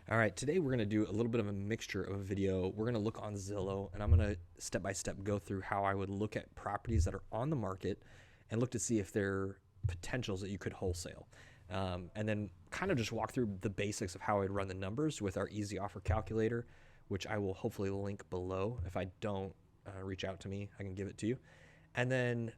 All right, today we're going to do a little bit of a mixture of a video. We're going to look on Zillow, and I'm going to step by step go through how I would look at properties that are on the market and look to see if there are potentials that you could wholesale. And then kind of just walk through the basics of how I'd run the numbers with our easy offer calculator, which I will hopefully link below. If I don't, reach out to me, I can give it to you. And then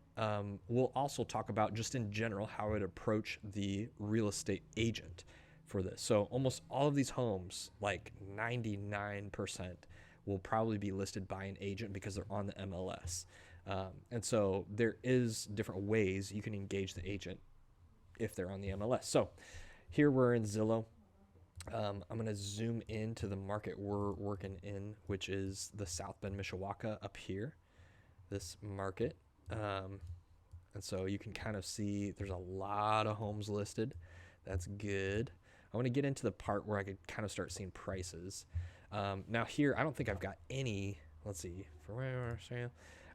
we'll also talk about just in general how I'd approach the real estate agent for this. So almost all of these homes, like 99%, will probably be listed by an agent because they're on the MLS. And so there is different ways you can engage the agent if they're on the MLS. So here we're in Zillow. I'm going to zoom into the market we're working in, which is the South Bend, Mishawaka up here, this market. And so you can kind of see there's a lot of homes listed. That's good. I want to get into the part where I could kind of start seeing prices. Now here, I don't think I've got any, let's see. All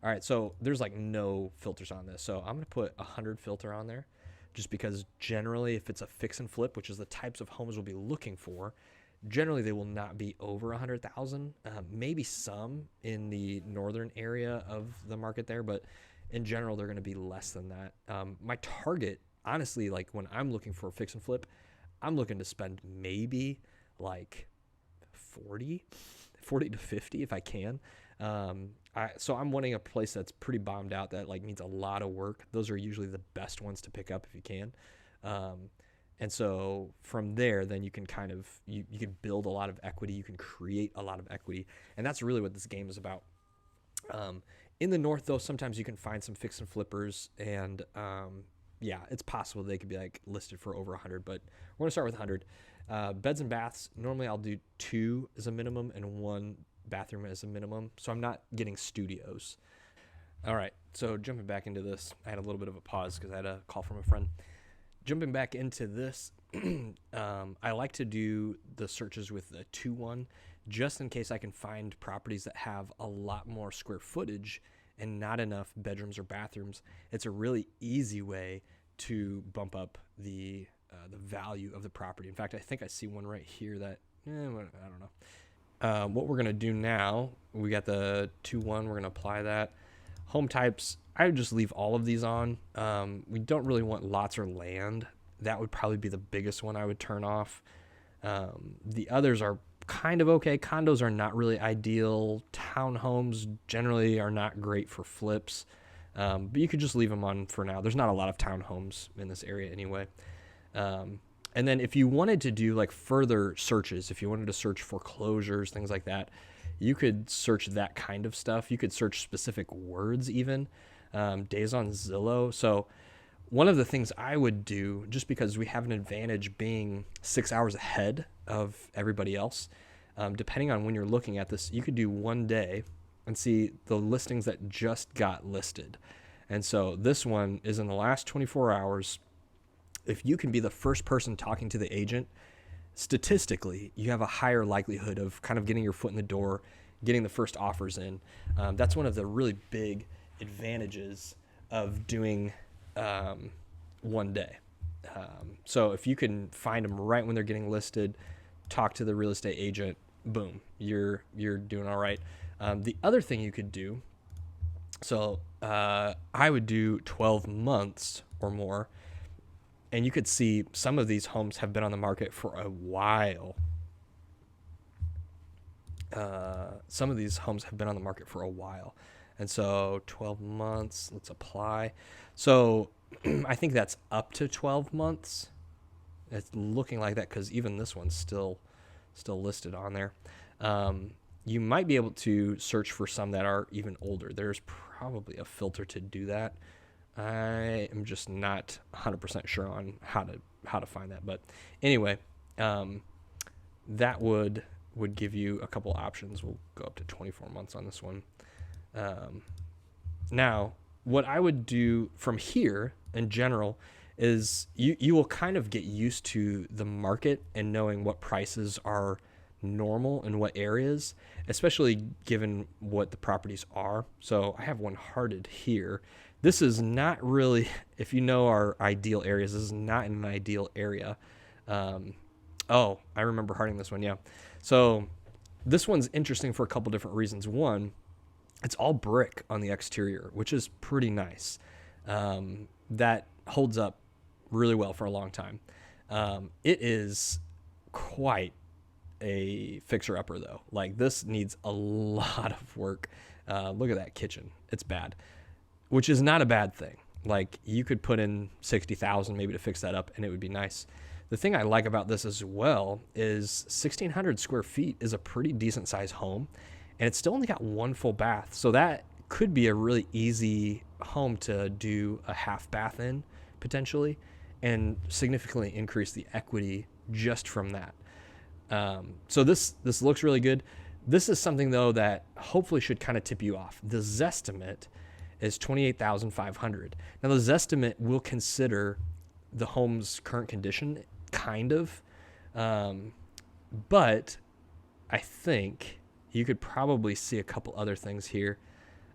right, so there's like no filters on this. So I'm going to put 100 filter on there just because generally if it's a fix and flip, which is the types of homes we'll be looking for, generally they will not be over 100,000. Maybe some in the northern area of the market there, but in general, they're going to be less than that. My target, honestly, like when I'm looking for a fix and flip, I'm looking to spend maybe like 40 to 50 if I can. So I'm wanting a place that's pretty bombed out that like needs a lot of work. Those are usually the best ones to pick up if you can. And so from there, then you can kind of, you can build a lot of equity. You can create a lot of equity. And that's really what this game is about. In the north, though, sometimes you can find some fix and flippers, and yeah, it's possible they could be like listed for over 100, but we're gonna start with 100. Beds and baths, normally I'll do 2 as a minimum and 1 bathroom as a minimum, so I'm not getting studios. All right, so jumping back into this, I had a little bit of a pause because I had a call from a friend. Jumping back into this, I like to do the searches with a 2-1 just in case I can find properties that have a lot more square footage and not enough bedrooms or bathrooms. It's a really easy way to bump up the value of the property. In fact, I think I see one right here that, I don't know. What we're going to do now, we got the 2-1, we're going to apply that. Home types, I would just leave all of these on. We don't really want lots or land. That would probably be the biggest one I would turn off. The others are kind of okay. Condos are not really ideal. Townhomes generally are not great for flips, but you could just leave them on for now. There's not a lot of townhomes in this area anyway. And then if you wanted to do like further searches, if you wanted to search foreclosures, things like that, you could search that kind of stuff. You could search specific words even, days on Zillow. So one of the things I would do, just because we have an advantage being 6 hours ahead of everybody else, depending on when you're looking at this, you could do 1 day and see the listings that just got listed. And so this one is in the last 24 hours. If you can be the first person talking to the agent, statistically, you have a higher likelihood of kind of getting your foot in the door, getting the first offers in. That's one of the really big advantages of doing 1 day. So if you can find them right when they're getting listed, talk to the real estate agent, boom, you're doing all right. The other thing you could do, so I would do 12 months or more, and you could see some of these homes have been on the market for a while. Some of these homes have been on the market for a while. And so 12 months, let's apply. So I think that's up to 12 months. It's looking like that because even this one's still listed on there. You might be able to search for some that are even older. There's probably a filter to do that. I am just not 100% sure on how to find that. But anyway, that would give you a couple options. We'll go up to 24 months on this one. Now, what I would do from here in general is you will kind of get used to the market and knowing what prices are normal in what areas, especially given what the properties are. So I have one hearted here. This is not really, if you know our ideal areas, this is not an ideal area of Oh, I remember hearting this one. Yeah. So this one's interesting for a couple different reasons. One, it's all brick on the exterior, which is pretty nice. That holds up really well for a long time. It is quite a fixer-upper, though. Like, this needs a lot of work. Look at that kitchen. It's bad, which is not a bad thing. Like, you could put in $60,000 maybe to fix that up, and it would be nice. The thing I like about this as well is 1,600 square feet is a pretty decent sized home, and it's still only got one full bath. So that could be a really easy home to do a half bath in, potentially, and significantly increase the equity just from that. So this looks really good. This is something, though, that hopefully should kind of tip you off. The Zestimate is $28,500. Now, the Zestimate will consider the home's current condition, kind of, but I think you could probably see a couple other things here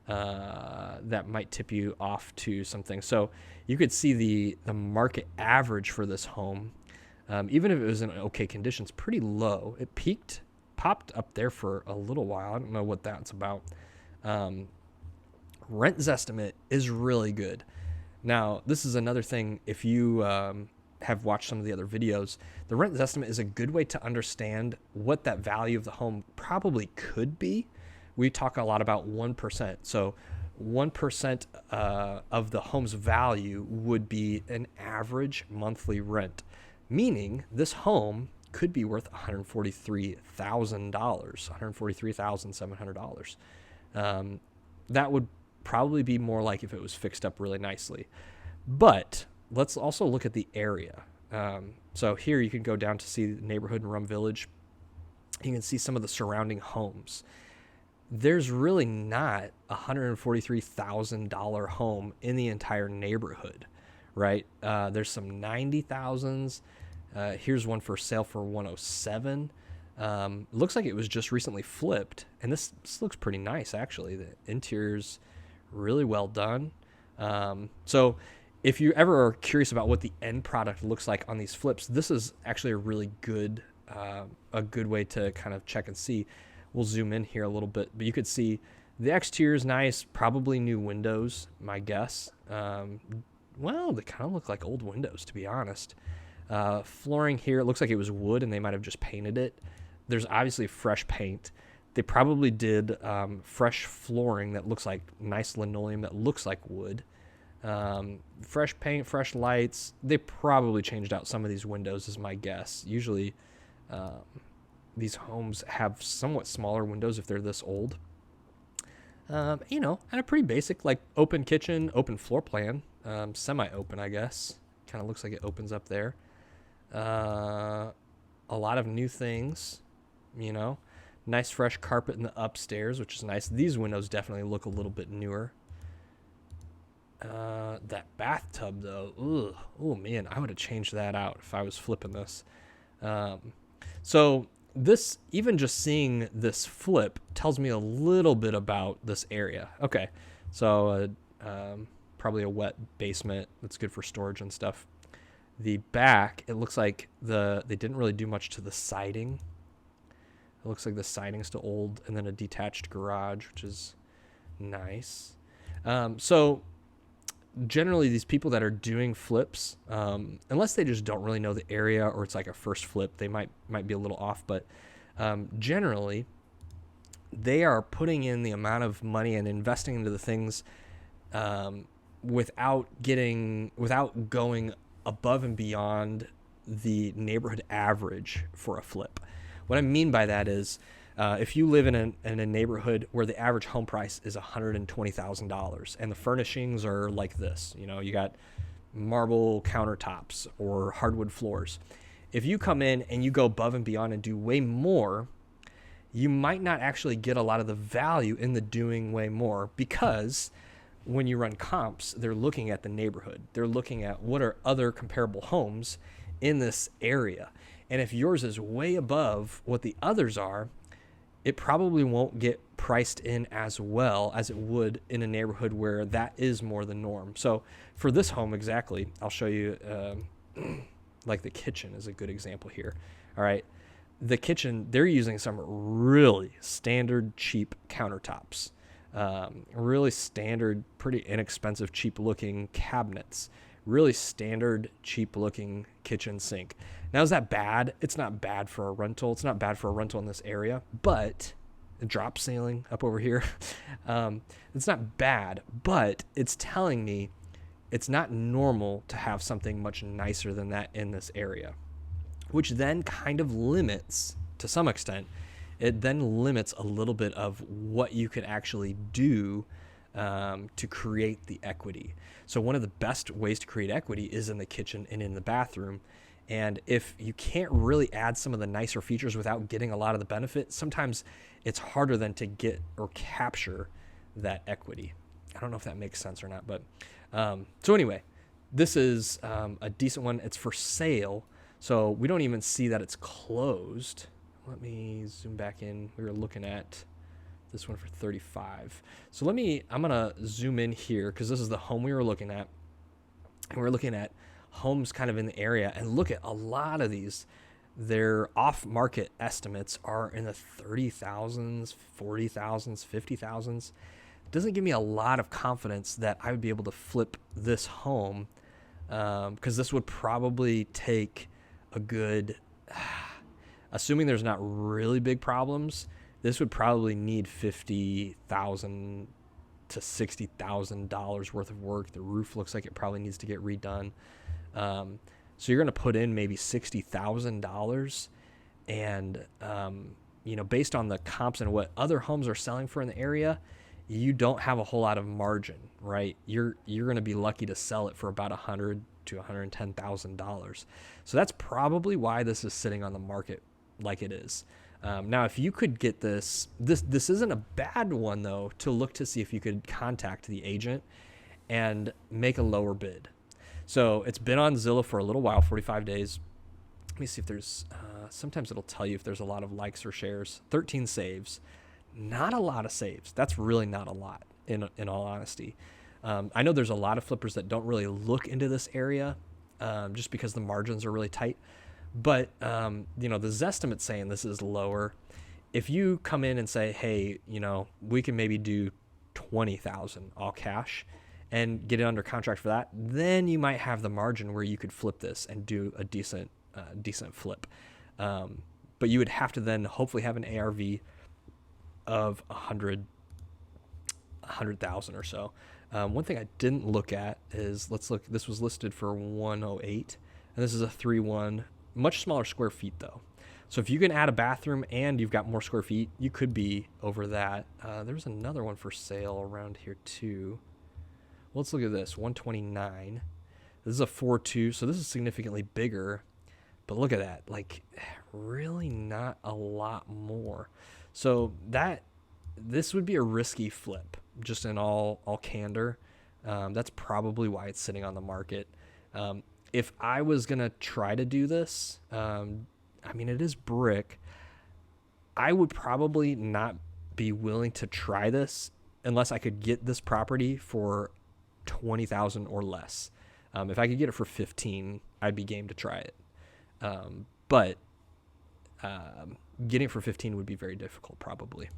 that might tip you off to something. So you could see the market average for this home, even if it was in okay conditions, pretty low. It popped up there for a little while. I don't know what that's about. Rent Zestimate is really good. Now, this is another thing. If you have watched some of the other videos, the rent Zestimate is a good way to understand what that value of the home probably could be. We talk a lot about 1%. So 1% of the home's value would be an average monthly rent, meaning this home could be worth $143,000, $143,700. That would probably be more like if it was fixed up really nicely. But let's also look at the area. So here you can go down to see the neighborhood in Rum Village. You can see some of the surrounding homes. There's really not a $143,000 home in the entire neighborhood, right? There's some 90,000s. Here's one for sale for 107. Looks like it was just recently flipped, and this looks pretty nice, actually. The interior's really well done. So if you ever are curious about what the end product looks like on these flips, this is actually a really good way to kind of check and see. We'll zoom in here a little bit, but you could see the exterior is nice, probably new windows, my guess. Well, they kind of look like old windows, to be honest. Flooring here, it looks like it was wood and they might have just painted it. There's obviously fresh paint. They probably did fresh flooring that looks like nice linoleum that looks like wood. Fresh paint, fresh lights. They probably changed out some of these windows is my guess. Usually these homes have somewhat smaller windows if they're this old. And a pretty basic, like, open kitchen, open floor plan, semi-open, I guess. Kind of looks like it opens up there. A lot of new things, nice fresh carpet in the upstairs, which is nice. These windows definitely look a little bit newer. That bathtub, though, oh man, I would have changed that out if I was flipping this. So this, even just seeing this flip tells me a little bit about this area. Okay, so probably a wet basement that's good for storage and stuff. The back, it looks like they didn't really do much to the siding. It looks like the siding's still old, and then a detached garage, which is nice. So generally these people that are doing flips, unless they just don't really know the area or it's like a first flip, they might be a little off, but generally they are putting in the amount of money and investing into the things without going above and beyond the neighborhood average for a flip. What I mean by that is if you live in a neighborhood where the average home price is $120,000 and the furnishings are like this, you got marble countertops or hardwood floors. If you come in and you go above and beyond and do way more, you might not actually get a lot of the value in the doing way more, because when you run comps, they're looking at the neighborhood. They're looking at what are other comparable homes in this area. And if yours is way above what the others are, it probably won't get priced in as well as it would in a neighborhood where that is more the norm. So for this home exactly, I'll show you, like the kitchen is a good example here. All right. The kitchen, they're using some really standard cheap countertops, really standard, pretty inexpensive, cheap looking cabinets, really standard, cheap looking kitchen sink. Now, is that bad? It's not bad for a rental. It's not bad for a rental in this area, but the drop ceiling up over here, it's not bad, but it's telling me it's not normal to have something much nicer than that in this area, which then kind of limits, to some extent, it then limits a little bit of what you could actually do to create the equity. So one of the best ways to create equity is in the kitchen and in the bathroom. And if you can't really add some of the nicer features without getting a lot of the benefit, sometimes it's harder than to get or capture that equity. I don't know if that makes sense or not, but so anyway, this is a decent one. It's for sale. So we don't even see that it's closed. Let me zoom back in. We were looking at this one for 35. So I'm going to zoom in here because this is the home we were looking at. And we're looking at homes kind of in the area, and look at a lot of these. Their off-market estimates are in the 30,000s, 40,000s, 50,000s. Doesn't give me a lot of confidence that I would be able to flip this home because this would probably take a good, assuming there's not really big problems, this would probably need $50,000 to $60,000 worth of work. The roof looks like it probably needs to get redone. So you're going to put in maybe $60,000, and based on the comps and what other homes are selling for in the area, you don't have a whole lot of margin, right? You're going to be lucky to sell it for about $100,000 to $110,000. So that's probably why this is sitting on the market like it is. Now, if you could get this isn't a bad one though, to look to see if you could contact the agent and make a lower bid. So it's been on Zillow for a little while, 45 days. Let me see if there's, sometimes it'll tell you if there's a lot of likes or shares. 13 saves. Not a lot of saves. That's really not a lot, in all honesty. I know there's a lot of flippers that don't really look into this area just because the margins are really tight. But, the Zestimate's saying this is lower. If you come in and say, hey, we can maybe do 20,000 all cash and get it under contract for that, then you might have the margin where you could flip this and do a decent flip. But you would have to then hopefully have an ARV of 100,000 or so. One thing I didn't look at is, let's look, this was listed for 108, and this is a 3-1, much smaller square feet though. So if you can add a bathroom and you've got more square feet, you could be over that. There's another one for sale around here too. Well, let's look at this, 129. This is a 4-2, so this is significantly bigger, but look at that, like really not a lot more. So this would be a risky flip, just in all candor. That's probably why it's sitting on the market. If I was going to try to do this, it is brick. I would probably not be willing to try this unless I could get this property for 20,000 or less. If I could get it for 15, I'd be game to try it. But getting it for 15 would be very difficult probably.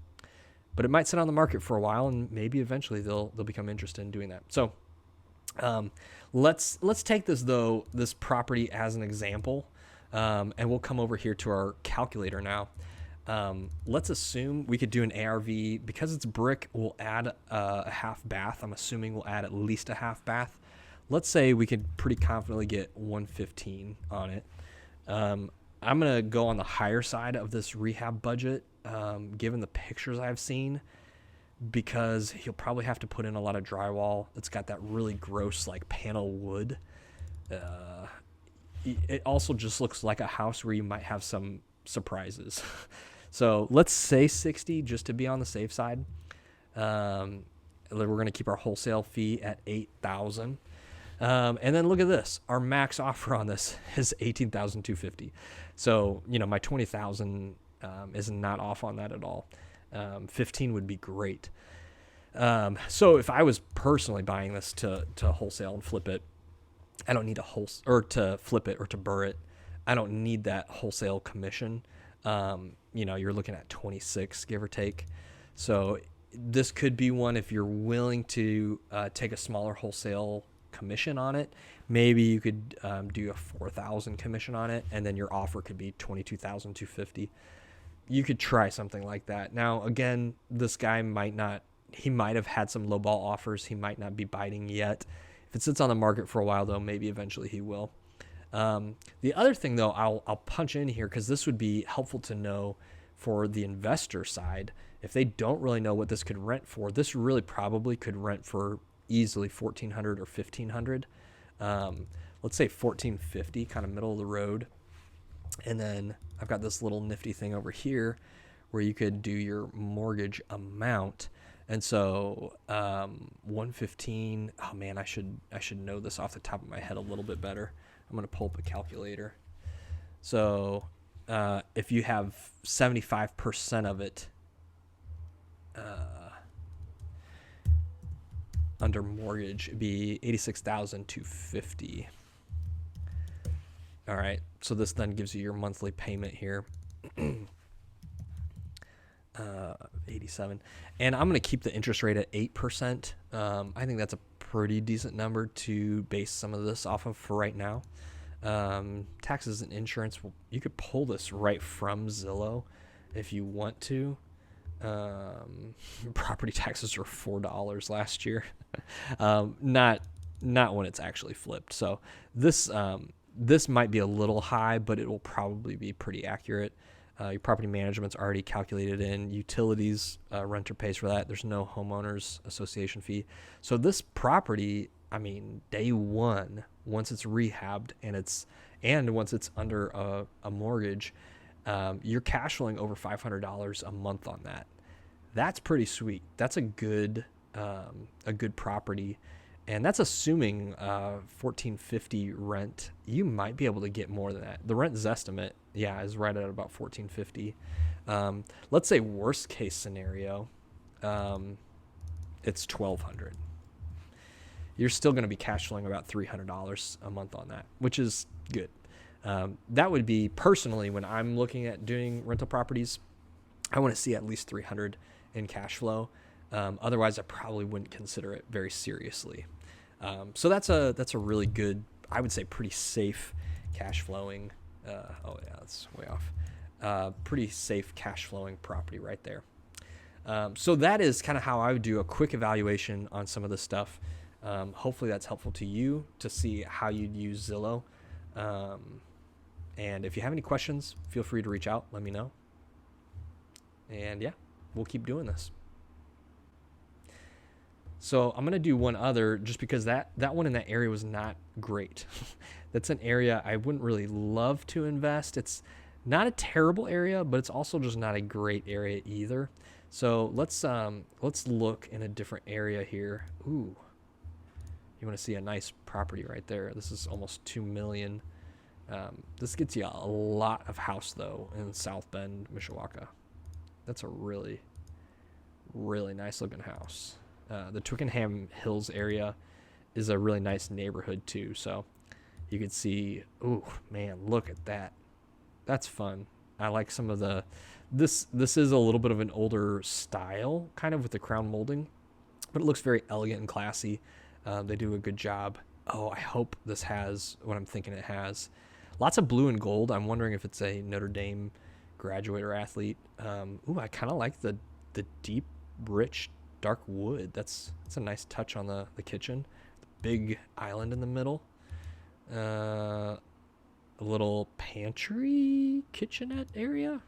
But it might sit on the market for a while, and maybe eventually they'll become interested in doing that. So let's take this property as an example, and we'll come over here to our calculator now. Let's assume we could do an ARV. Because it's brick, we'll add a half bath. I'm assuming we'll add at least a half bath. Let's say we could pretty confidently get 115 on it. I'm going to go on the higher side of this rehab budget, given the pictures I've seen, because he'll probably have to put in a lot of drywall. It's got that really gross like panel wood. It also just looks like a house where you might have some surprises. So let's say 60 just to be on the safe side. We're going to keep our wholesale fee at 8,000. And then look at this. Our max offer on this is 18,250. So, my 20,000 is not off on that at all. 15 would be great. So if I was personally buying this to wholesale and flip it, I don't need to flip it or to burr it. I don't need that wholesale commission. You're looking at 26, give or take. So this could be one if you're willing to take a smaller wholesale commission on it. Maybe you could do a 4,000 commission on it, and then your offer could be 22,250. You could try something like that. Now, again, this guy might have had some lowball offers. He might not be biting yet. If it sits on the market for a while, though, maybe eventually he will. The other thing, though, I'll punch in here because this would be helpful to know for the investor side. If they don't really know what this could rent for, this really probably could rent for easily $1,400 or $1,500. Let's say $1,450, kind of middle of the road. And then I've got this little nifty thing over here where you could do your mortgage amount. And so 115, oh man, I should know this off the top of my head a little bit better. I'm going to pull up a calculator. So if you have 75% of it under mortgage, it'd be $86,250. All right, so this then gives you your monthly payment here. 87, and I'm going to keep the interest rate at 8%. I think that's a pretty decent number to base some of this off of for right now. Taxes and insurance, you could pull this right from Zillow if you want to. Property taxes were $4 last year. Not when it's actually flipped. So this might be a little high, but it will probably be pretty accurate. Your property management's already calculated in. Utilities, renter pays for that. There's no homeowners association fee. So this property, I mean, day one, once it's rehabbed and once it's under a mortgage, you're cash flowing over $500 a month on that. That's pretty sweet. That's a good property. And that's assuming $1,450 rent. You might be able to get more than that. The rent's estimate, is right at about $1,450. Let's say worst case scenario, it's $1,200. You're still going to be cash flowing about $300 a month on that, which is good. That would be personally when I'm looking at doing rental properties, I want to see at least $300 in cash flow. Otherwise, I probably wouldn't consider it very seriously. So that's a really good, I would say, pretty safe cash flowing. That's way off. Pretty safe cash flowing property right there. So that is kind of how I would do a quick evaluation on some of this stuff. Hopefully that's helpful to you to see how you'd use Zillow. And if you have any questions, feel free to reach out. Let me know. And we'll keep doing this. So I'm going to do one other just because that one in that area was not great. That's an area I wouldn't really love to invest. It's not a terrible area, but it's also just not a great area either. So let's look in a different area here. Ooh, you want to see a nice property right there. This is almost $2 million. This gets you a lot of house though in South Bend, Mishawaka. That's a really, really nice looking house. The Twickenham Hills area is a really nice neighborhood too. So you can see, ooh, man, look at that. That's fun. I like some of this is a little bit of an older style, kind of with the crown molding, but it looks very elegant and classy. They do a good job. Oh, I hope this has what I'm thinking it has. Lots of blue and gold. I'm wondering if it's a Notre Dame graduate or athlete. Ooh, I kind of like the deep, rich, dark wood. That's a nice touch on the kitchen. The big island in the middle. A little pantry kitchenette area.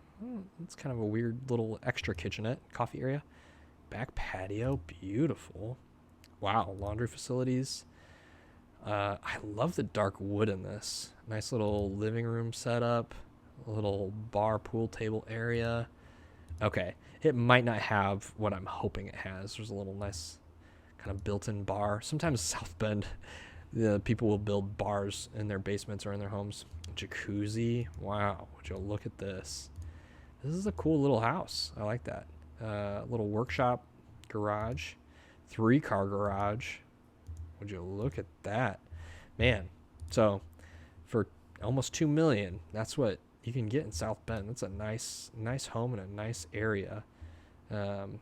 It's kind of a weird little extra kitchenette coffee area. Back patio, beautiful. Wow, laundry facilities. I love the dark wood in this. Nice little living room setup. A little bar pool table area. Okay, it might not have what I'm hoping it has. There's a little nice kind of built-in bar. Sometimes South Bend, the people will build bars in their basements or in their homes. Jacuzzi. Wow, would you look at this? This is a cool little house. I like that. Little workshop garage. 3-car garage. Would you look at that? Man, so for almost 2 million. That's what you can get in South Bend. That's a nice home in a nice area. Um,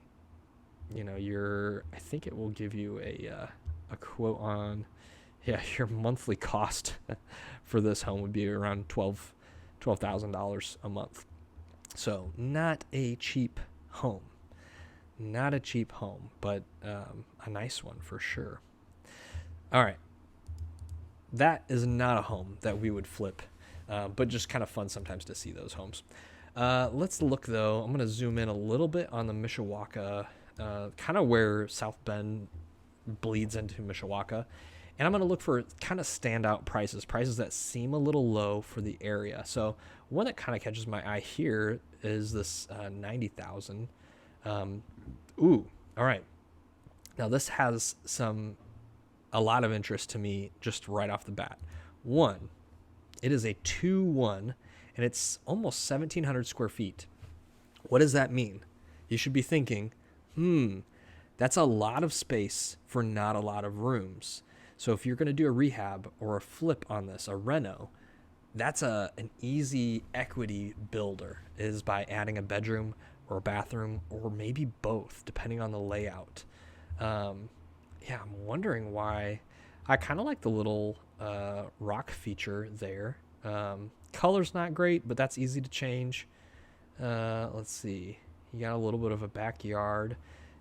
I think it will give you a quote on, yeah, your monthly cost for this home would be around $12,000 a month. So not a cheap home. Not a cheap home, but a nice one for sure. All right. That is not a home that we would flip, but just kind of fun sometimes to see those homes. Let's look, though. I'm going to zoom in a little bit on the Mishawaka, kind of where South Bend bleeds into Mishawaka. And I'm going to look for kind of standout prices that seem a little low for the area. So one that kind of catches my eye here is this 90,000. All right. Now this has a lot of interest to me just right off the bat. One, it is a 2-1, and it's almost 1,700 square feet. What does that mean? You should be thinking, that's a lot of space for not a lot of rooms. So if you're going to do a rehab or a flip on this, a reno, that's an easy equity builder, is by adding a bedroom or a bathroom or maybe both, depending on the layout. I'm wondering why. I kind of like the little rock feature there. Color's not great, but that's easy to change. Let's see. You got a little bit of a backyard.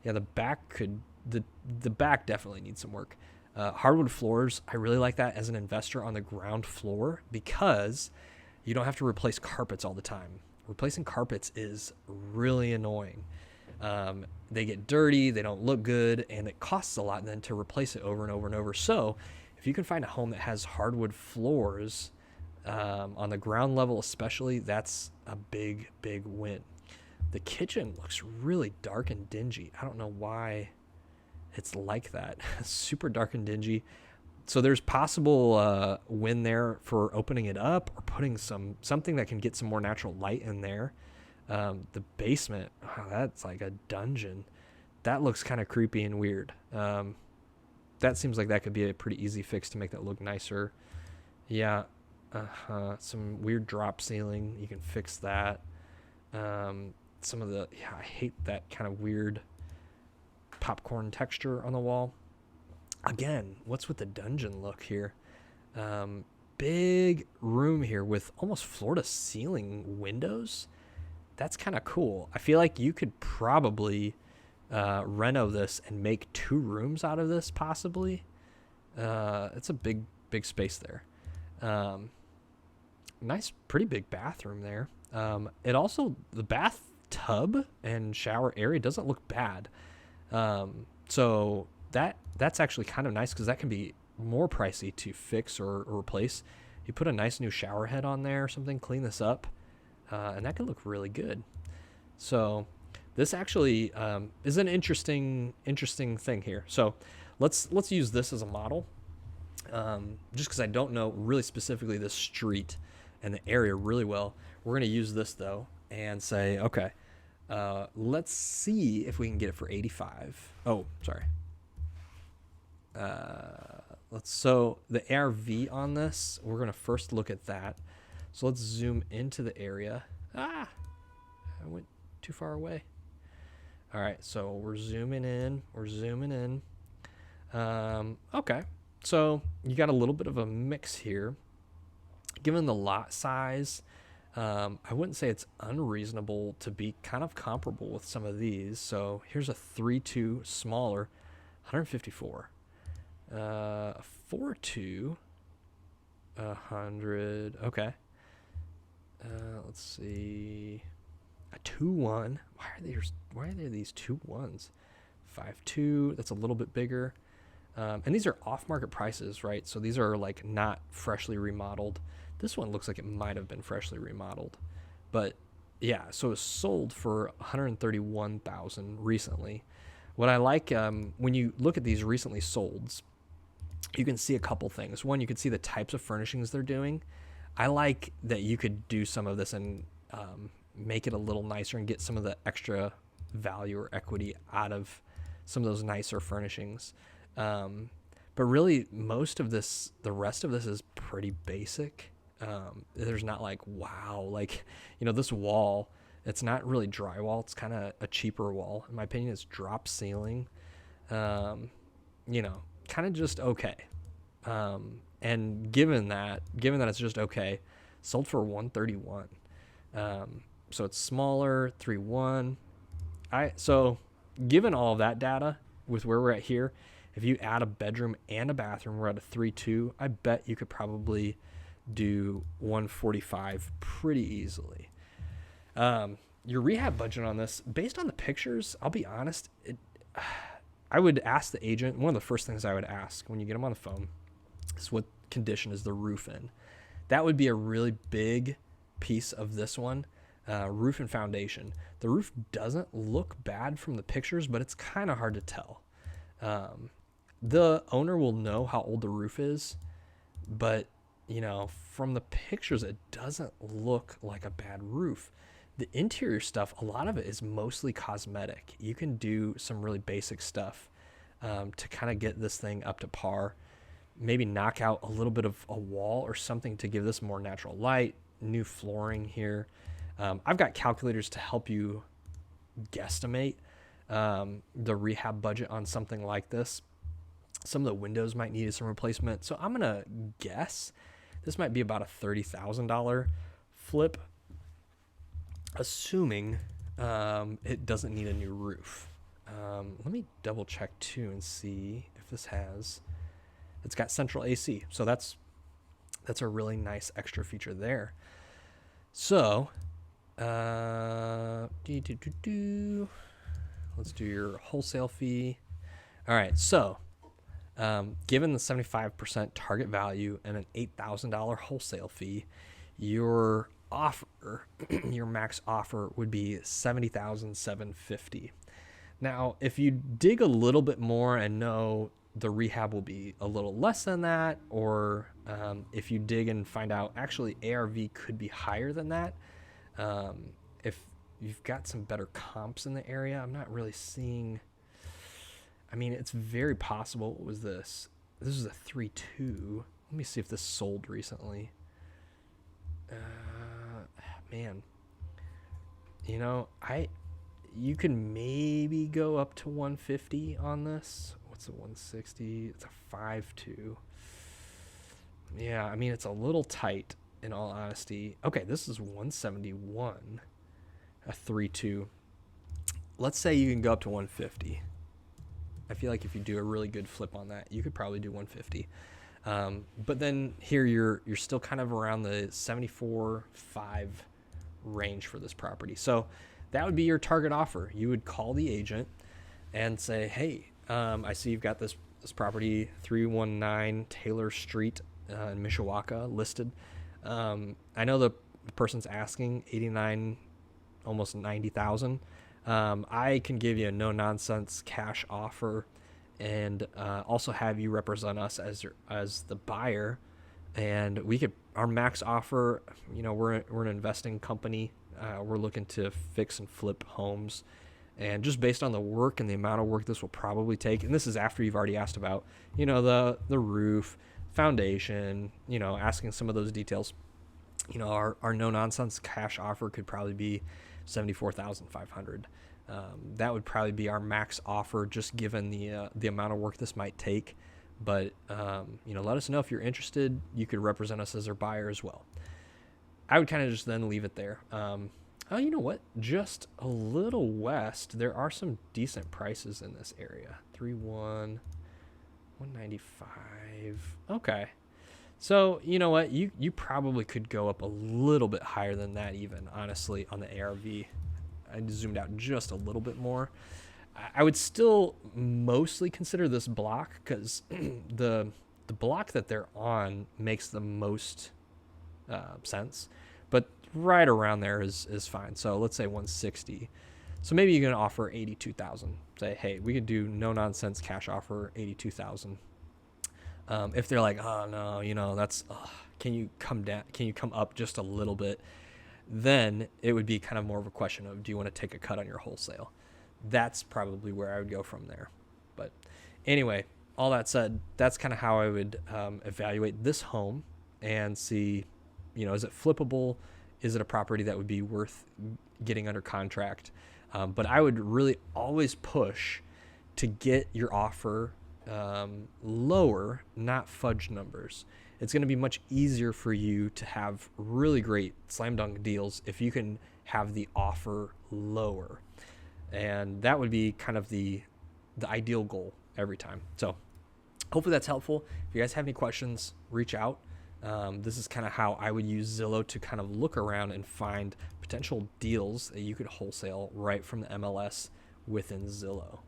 Yeah, the back definitely needs some work. Hardwood floors, I really like that as an investor on the ground floor because you don't have to replace carpets all the time. Replacing carpets is really annoying. They get dirty, they don't look good, and it costs a lot then to replace it over and over and over. So if you can find a home that has hardwood floors on the ground level especially, that's a big, big win. The kitchen looks really dark and dingy. I don't know why it's like that. Super dark and dingy. So there's possible win there for opening it up or putting something that can get some more natural light in there. The basement, that's like a dungeon. That looks kind of creepy and weird. That seems like that could be a pretty easy fix to make that look nicer. Yeah, some weird drop ceiling. You can fix that. I hate that kind of weird popcorn texture on the wall. Again, what's with the dungeon look here? Big room here with almost floor to ceiling windows. That's kind of cool. I feel like you could probably reno this and make 2 rooms out of this possibly. It's a big space there. Nice, pretty big bathroom there. It also, the bathtub and shower area doesn't look bad. So that's actually kind of nice because that can be more pricey to fix or replace. You put a nice new shower head on there or something, clean this up, and that can look really good. So this actually is an interesting thing here. So let's use this as a model, just because I don't know really specifically this street and the area really well. We're going to use this though and say, okay, let's see if we can get it for 85. Oh, sorry. So the ARV on this, we're going to first look at that. So let's zoom into the area. I went too far away. All right, so we're zooming in. Okay, so you got a little bit of a mix here. Given the lot size, I wouldn't say it's unreasonable to be kind of comparable with some of these. So here's a 3.2 smaller, 154. 4.2, 100. Okay. Let's see. A 2.1. Why are there these 2.1s? 5.2. That's a little bit bigger. And these are off-market prices, right? So these are like not freshly remodeled. This one looks like it might have been freshly remodeled, but yeah. So it's sold for $131,000 recently. What I like when you look at these recently solds, you can see a couple things. One, you can see the types of furnishings they're doing. I like that you could do some of this and make it a little nicer and get some of the extra value or equity out of some of those nicer furnishings. But really, most of this, the rest of this is pretty basic. There's not like, wow, like, this wall, it's not really drywall. It's kind of a cheaper wall. In my opinion, it's drop ceiling, um, kind of just okay. And given that it's just okay, sold for 131. So it's smaller, 3.1. So given all of that data with where we're at here, if you add a bedroom and a bathroom, we're at a 3.2. I bet you could probably do 145 pretty easily. Your rehab budget on this, based on the pictures, I'll be honest, I would ask the agent, one of the first things I would ask when you get them on the phone is what condition is the roof in. That would be a really big piece of this one. Roof and foundation. The roof doesn't look bad from the pictures, but it's kind of hard to tell. The owner will know how old the roof is, but from the pictures, it doesn't look like a bad roof. The interior stuff, a lot of it is mostly cosmetic. You can do some really basic stuff to kind of get this thing up to par. Maybe knock out a little bit of a wall or something to give this more natural light, new flooring here. I've got calculators to help you guesstimate the rehab budget on something like this. Some of the windows might need some replacement. So I'm going to guess this might be about a $30,000 flip, assuming it doesn't need a new roof. Let me double check too and see if this it's got central AC. So that's a really nice extra feature there. So let's do your wholesale fee. All right. So given the 75% target value and an $8,000 wholesale fee, your offer, your max offer would be $70,750. Now, if you dig a little bit more and know the rehab will be a little less than that, or if you dig and find out actually ARV could be higher than that, if you've got some better comps in the area, I'm not really seeing. I mean, it's very possible. What was this? This is a 3.2. Let me see if this sold recently. Man, you can maybe go up to 150 on this. What's a 160? It's a 5.2. Yeah, I mean, it's a little tight in all honesty. Okay, this is 171, a 3.2. Let's say you can go up to 150. I feel like if you do a really good flip on that, you could probably do 150. But then here you're still kind of around the 74.5 range for this property. So that would be your target offer. You would call the agent and say, hey, I see you've got this property, 319 Taylor Street in Mishawaka listed. I know the person's asking 89, almost 90,000. I can give you a no nonsense cash offer, and also have you represent us as the buyer. And our max offer, we're an investing company. We're looking to fix and flip homes, and just based on the work and the amount of work this will probably take, and this is after you've already asked about, the roof, foundation, asking some of those details. Our no nonsense cash offer could probably be $74,500. That would probably be our max offer, just given the amount of work this might take. But let us know if you're interested. You could represent us as our buyer as well. I would kind of just then leave it there. You know what? Just a little west, there are some decent prices in this area. 3.1, 195. Okay. So, you know what? You probably could go up a little bit higher than that even, honestly, on the ARV. I zoomed out just a little bit more. I would still mostly consider this block because the block that they're on makes the most sense. But right around there is fine. So let's say 160. So maybe you can offer 82,000. Say, hey, we could do no nonsense cash offer 82,000. If they're like, oh no, that's can you come down? Can you come up just a little bit? Then it would be kind of more of a question of, do you want to take a cut on your wholesale? That's probably where I would go from there. But anyway, all that said, that's kind of how I would evaluate this home and see, is it flippable? Is it a property that would be worth getting under contract? But I would really always push to get your offer lower, not fudge numbers. It's going to be much easier for you to have really great slam dunk deals if you can have the offer lower. And that would be kind of the ideal goal every time. So hopefully that's helpful. If you guys have any questions, reach out. This is kind of how I would use Zillow to kind of look around and find potential deals that you could wholesale right from the MLS within Zillow.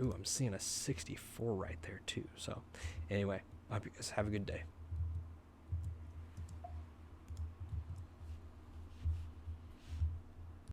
Ooh, I'm seeing a 64 right there too. So anyway, I hope you guys have a good day.